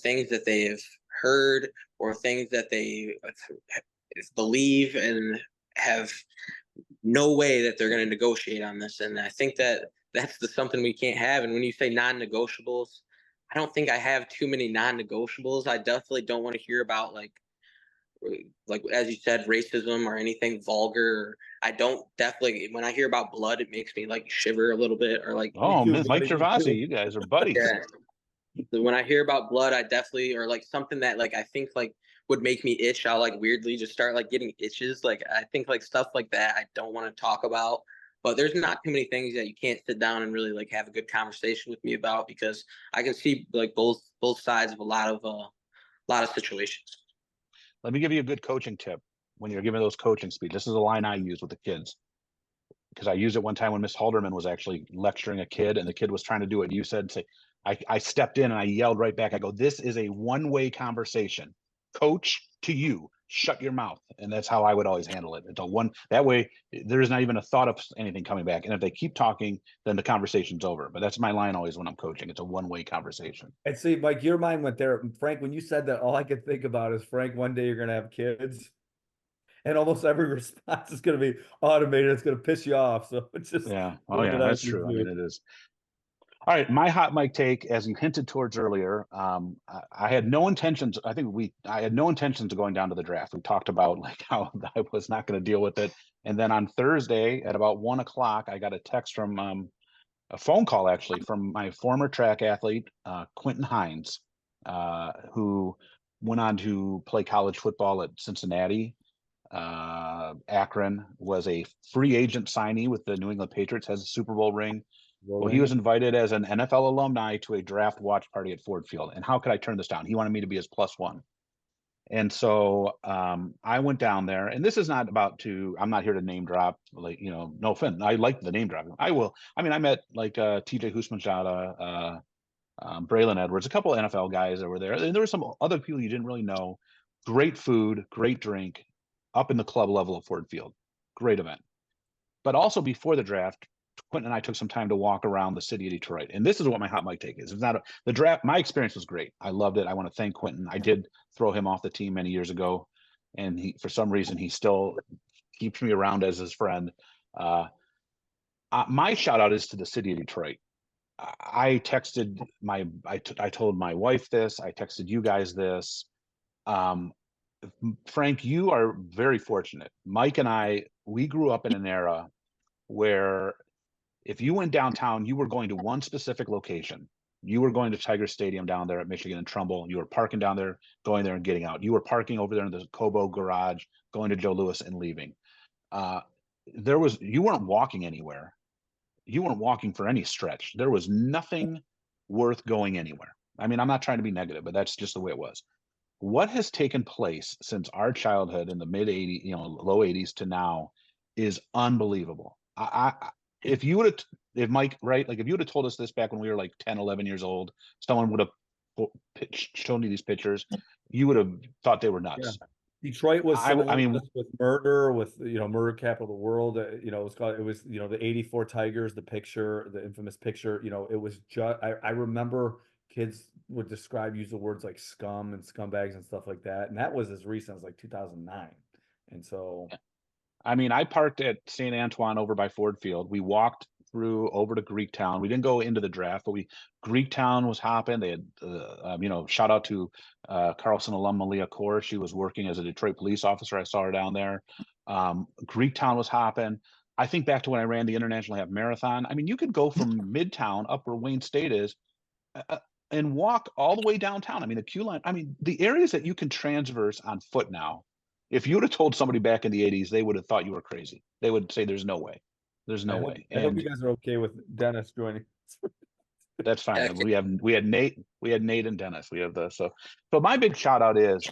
things that they've heard or things that they believe and have no way that they're going to negotiate on this. And I think that that's something we can't have. And when you say non-negotiables, I don't think I have too many non-negotiables. I definitely don't want to hear about like as you said, racism or anything vulgar. I don't definitely when I hear about blood, it makes me like shiver a little bit or like oh, too, Mike buddy, me Gervasi, too. you guys are buddies. yeah. So when I hear about blood, I definitely or like something that like I think like would make me itch. I'll like weirdly just start like getting itches. Like I think like stuff like that I don't want to talk about. But there's not too many things that you can't sit down and really like have a good conversation with me about because I can see like both sides of a lot of situations. Let me give you a good coaching tip when you're giving those coaching speeches. This is a line I use with the kids because I used it one time when Miss Halderman was actually lecturing a kid and the kid was trying to do what you said. Say, I stepped in and I yelled right back. I go, this is a one-way conversation. Coach to you, shut your mouth. And that's how I would always handle it. Until one that way there is not even a thought of anything coming back. And if they keep talking, then the conversation's over. But that's my line always when I'm coaching. It's a one-way conversation. And see, Mike, your mind went there. Frank, when you said that, all I could think about is, Frank, one day you're going to have kids. And almost every response is going to be automated. It's going to piss you off. So it's just yeah. Oh yeah, that's true. I mean, it is. All right, my hot mic take, as you hinted towards earlier, I had no intentions. I had no intentions of going down to the draft. We talked about like how I was not going to deal with it, and then on Thursday at about 1 o'clock, I got a text from a phone call actually from my former track athlete, Quentin Hines, who went on to play college football at Cincinnati. Akron, was a free agent signee with the New England Patriots, has a Super Bowl ring. Well, he was invited as an NFL alumni to a draft watch party at Ford Field. And how could I turn this down? He wanted me to be his +1. And so I went down there, and this is not I'm not here to name drop, like, no offense. I like the name drop. I will. I mean, I met like TJ Husmanjada, Braylon Edwards, a couple of NFL guys that were there. And there were some other people you didn't really know. Great food, great drink, up in the club level of Ford Field. Great event. But also before the draft, Quentin and I took some time to walk around the city of Detroit. And this is what my hot mic take is. It's not the draft. My experience was great. I loved it. I want to thank Quentin. I did throw him off the team many years ago. And for some reason, he still keeps me around as his friend. My shout out is to the city of Detroit. I texted I told my wife this. I texted you guys this. Frank, you are very fortunate. Mike and I, we grew up in an era where if you went downtown, you were going to one specific location. You were going to Tiger Stadium down there at Michigan and Trumbull. You were parking down there, going there and getting out. You were parking over there in the Cobo garage, going to Joe Louis and leaving. You weren't walking anywhere. You weren't walking for any stretch. There was nothing worth going anywhere. I mean, I'm not trying to be negative, but that's just the way it was. What has taken place since our childhood in the mid 80s, low 80s to now is unbelievable. If you would have, if Mike, right, like if you would have told us this back when we were like 10, 11 years old, someone would have shown you these pictures, you would have thought they were nuts. Yeah. Detroit was I mean, with murder, with murder capital of the world. It was the '84 Tigers, the infamous picture. It was just I remember kids would use the words like scum and scumbags and stuff like that, and that was as recent as like 2009. And so, I mean, I parked at St. Antoine over by Ford Field. We walked through over to Greektown. We didn't go into the draft, but Greektown was hopping. They had, shout out to Carlson alum Malia Kaur. She was working as a Detroit police officer. I saw her down there. Greektown was hopping. I think back to when I ran the International Half Marathon. I mean, you could go from Midtown up where Wayne State is and walk all the way downtown. I mean, the queue line, I mean, the areas that you can transverse on foot now, if you would have told somebody back in the 80s, they would have thought you were crazy. They would say, there's no way. There's no way. I hope you guys are okay with Dennis joining. That's fine. We had Nate and Dennis. We have so my big shout out is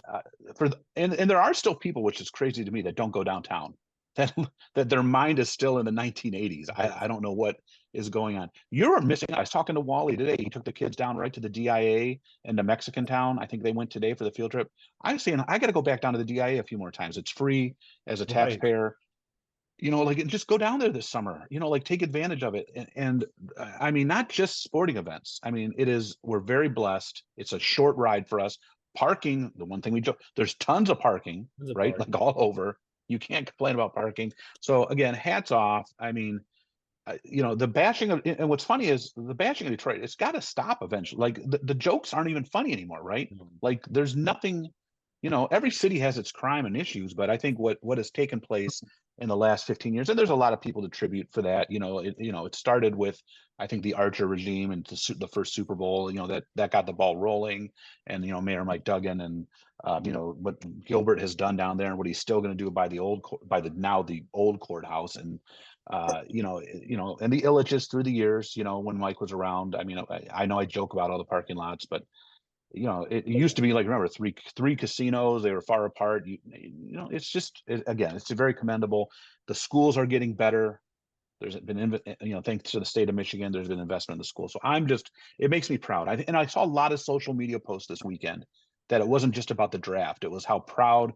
and there are still people, which is crazy to me, that don't go downtown. That their mind is still in the 1980s. I don't know what is going on. You're missing. I was talking to Wally today. He took the kids down right to the DIA and the Mexican town. I think they went today for the field trip. I was saying I got to go back down to the DIA a few more times. It's free as a taxpayer. Like just go down there this summer, like take advantage of it. And I mean, not just sporting events. I mean, we're very blessed. It's a short ride for us. Parking, the one thing there's tons of parking, right? Like all over. You can't complain about parking. So again, hats off. I mean, the bashing of, and what's funny is the bashing of Detroit, it's got to stop eventually. Like the jokes aren't even funny anymore, right? Like there's nothing, every city has its crime and issues, but I think what has taken place in the last 15 years, and there's a lot of people to tribute for that. It started with, I think, the Archer regime and the first Super Bowl, that got the ball rolling, and Mayor Mike Duggan and what Gilbert has done down there and what he's still going to do by the old courthouse, and and the Illiches through the years, when Mike was around. I mean, I know I joke about all the parking lots, but it used to be like, remember, three casinos, they were far apart. It's just, again, it's very commendable. The schools are getting better. There's been, thanks to the state of Michigan, there's been investment in the school. So it makes me proud. And I saw a lot of social media posts this weekend that it wasn't just about the draft. It was how proud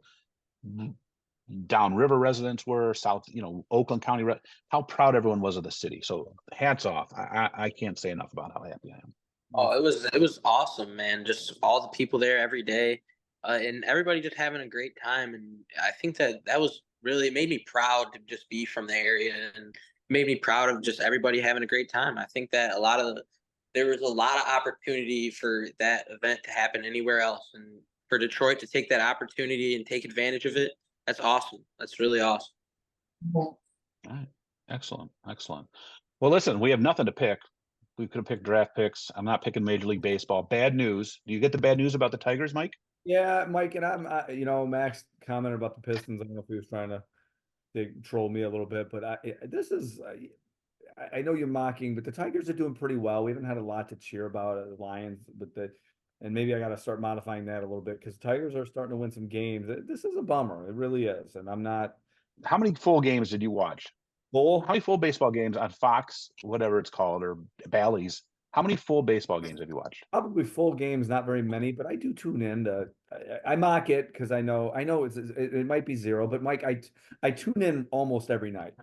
downriver residents were, Oakland County, how proud everyone was of the city. So hats off. I can't say enough about how happy I am. Oh, it was awesome, man. Just all the people there every day, and everybody just having a great time. And I think that was really, it made me proud to just be from the area, and made me proud of just everybody having a great time. I think that there was a lot of opportunity for that event to happen anywhere else, and for Detroit to take that opportunity and take advantage of it. That's awesome. That's really awesome. All right. Excellent. Well, listen, we have nothing to pick. We could have picked draft picks. I'm not picking Major League Baseball. Bad news. Do you get the bad news about the Tigers, Mike? Yeah, Mike, and Max commented about the Pistons. I don't know if he was trying to troll me a little bit, but I know you're mocking, but the Tigers are doing pretty well. We haven't had a lot to cheer about at the Lions, and maybe I got to start modifying that a little bit, because Tigers are starting to win some games. This is a bummer. It really is, and I'm not. How many full games did you watch? How many full baseball games on Fox, whatever it's called, or Bally's? How many full baseball games have you watched? Probably full games, not very many, but I do tune in. I mock it because I know it might be zero, but Mike, I tune in almost every night.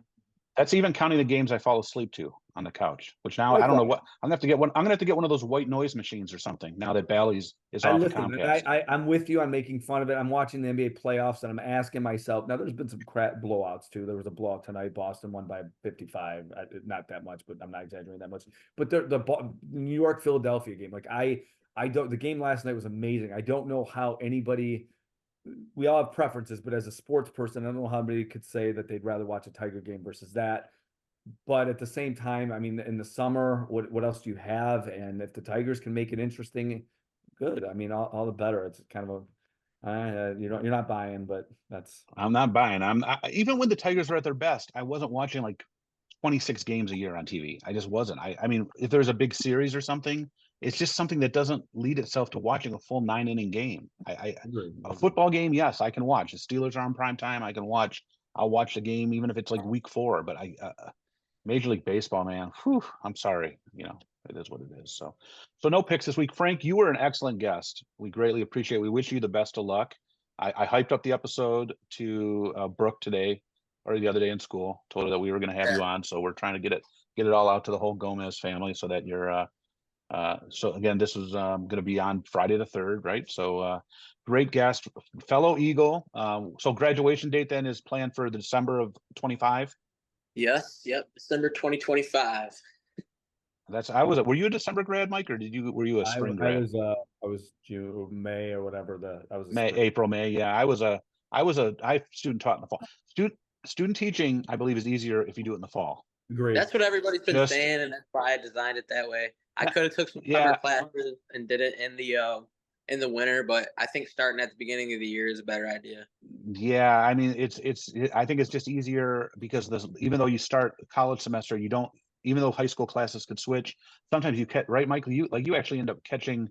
That's even counting the games I fall asleep to on the couch, which now I don't know what I'm gonna have to get one. I'm gonna have to get one of those white noise machines or something now that Bally's is off Comcast. I'm with you on making fun of it. I'm watching the NBA playoffs and I'm asking myself. Now, there's been some crap blowouts too. There was a blowout tonight. Boston won by 55. Not that much, but I'm not exaggerating that much. But the New York Philadelphia game, like I don't. The game last night was amazing. I don't know how anybody. We all have preferences, but as a sports person, I don't know how many could say that they'd rather watch a Tiger game versus that. But at the same time, I mean, in the summer, what else do you have? And if the Tigers can make it interesting, good. I mean, all the better. It's kind of you're not buying, but I'm not buying. Even when the Tigers were at their best, I wasn't watching like 26 games a year on TV. I just wasn't. I mean, if there's a big series or something, it's just something that doesn't lead itself to watching a full 9-inning game. A football game, yes, I can watch. The Steelers are on prime time. I'll watch the game even if it's like week 4. But Major League Baseball, man, I'm sorry. It is what it is. So no picks this week. Frank, you were an excellent guest. We greatly appreciate it. We wish you the best of luck. I hyped up the episode to Brooke today or the other day in school. Told her that we were going to have you on. So we're trying to get it all out to the whole Gomez family so that you're so again, this is going to be on Friday the 3rd, right? So great guest, fellow Eagle. So graduation date then is planned for the December of 25. Yes. Yep. December 2025. Were you a December grad, Mike, or were you a I, spring I grad? was June, May or whatever I was a May, spring. April, May. Yeah, I student taught in the fall. Student teaching, I believe, is easier if you do it in the fall. Agreed. That's what everybody's been Just saying, and that's why I designed it that way. I could have took some yeah, summer classes and did it in the winter, but I think starting at the beginning of the year is a better idea. yeah. I mean, I think it's just easier because even though you start college semester, you don't. Even though high school classes could switch, sometimes you catch right, Michael. You actually end up catching.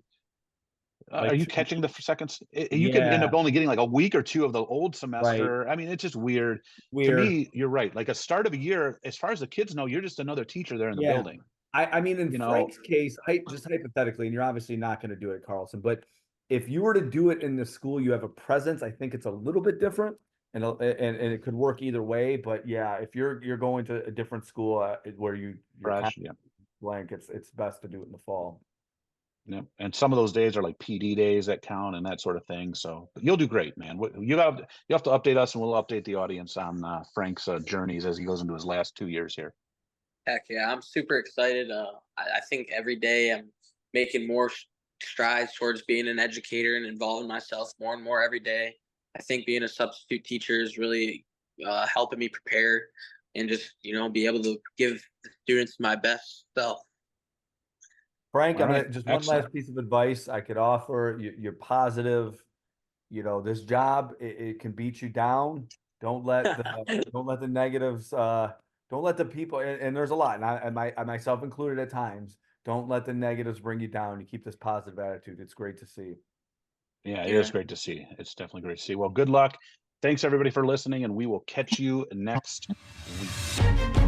Like Are you catching the second? You could end Yeah, up only getting like a week or two of the old right. semester. I mean, it's just weird. To Weird. me, you're right. Like a start of a year, as far as the kids know, you're just another teacher there in the Yeah. building. I mean, in You know, Frank's case, just hypothetically, and you're obviously not going to do it at Carlson, but if you were to do it in the school you have a presence, I think it's a little bit different, and it could work either way. But yeah, if you're going to a different school where you're kind fresh. of Yeah. blank, it's best to do it in the fall. Yeah. And some of those days are like PD days that count and that sort of thing. So but you'll do great, man. You have to update us, and we'll update the audience on Frank's journeys as he goes into his last 2 years here. Heck yeah, I'm super excited. I think every day I'm making more strides towards being an educator and involving myself more and more every day. I think being a substitute teacher is really helping me prepare and just be able to give the students my best self. Frank, All I mean, right. just one Excellent. last piece of advice I could offer. You're positive. This job it can beat you down. Don't let the negatives. Don't let the people. And there's a lot, and I myself included at times. Don't let the negatives bring you down. You keep this positive attitude. It's great to see. Yeah, it Yeah. is great to see. It's definitely great to see. Well, good luck. Thanks everybody for listening, and we will catch you next week.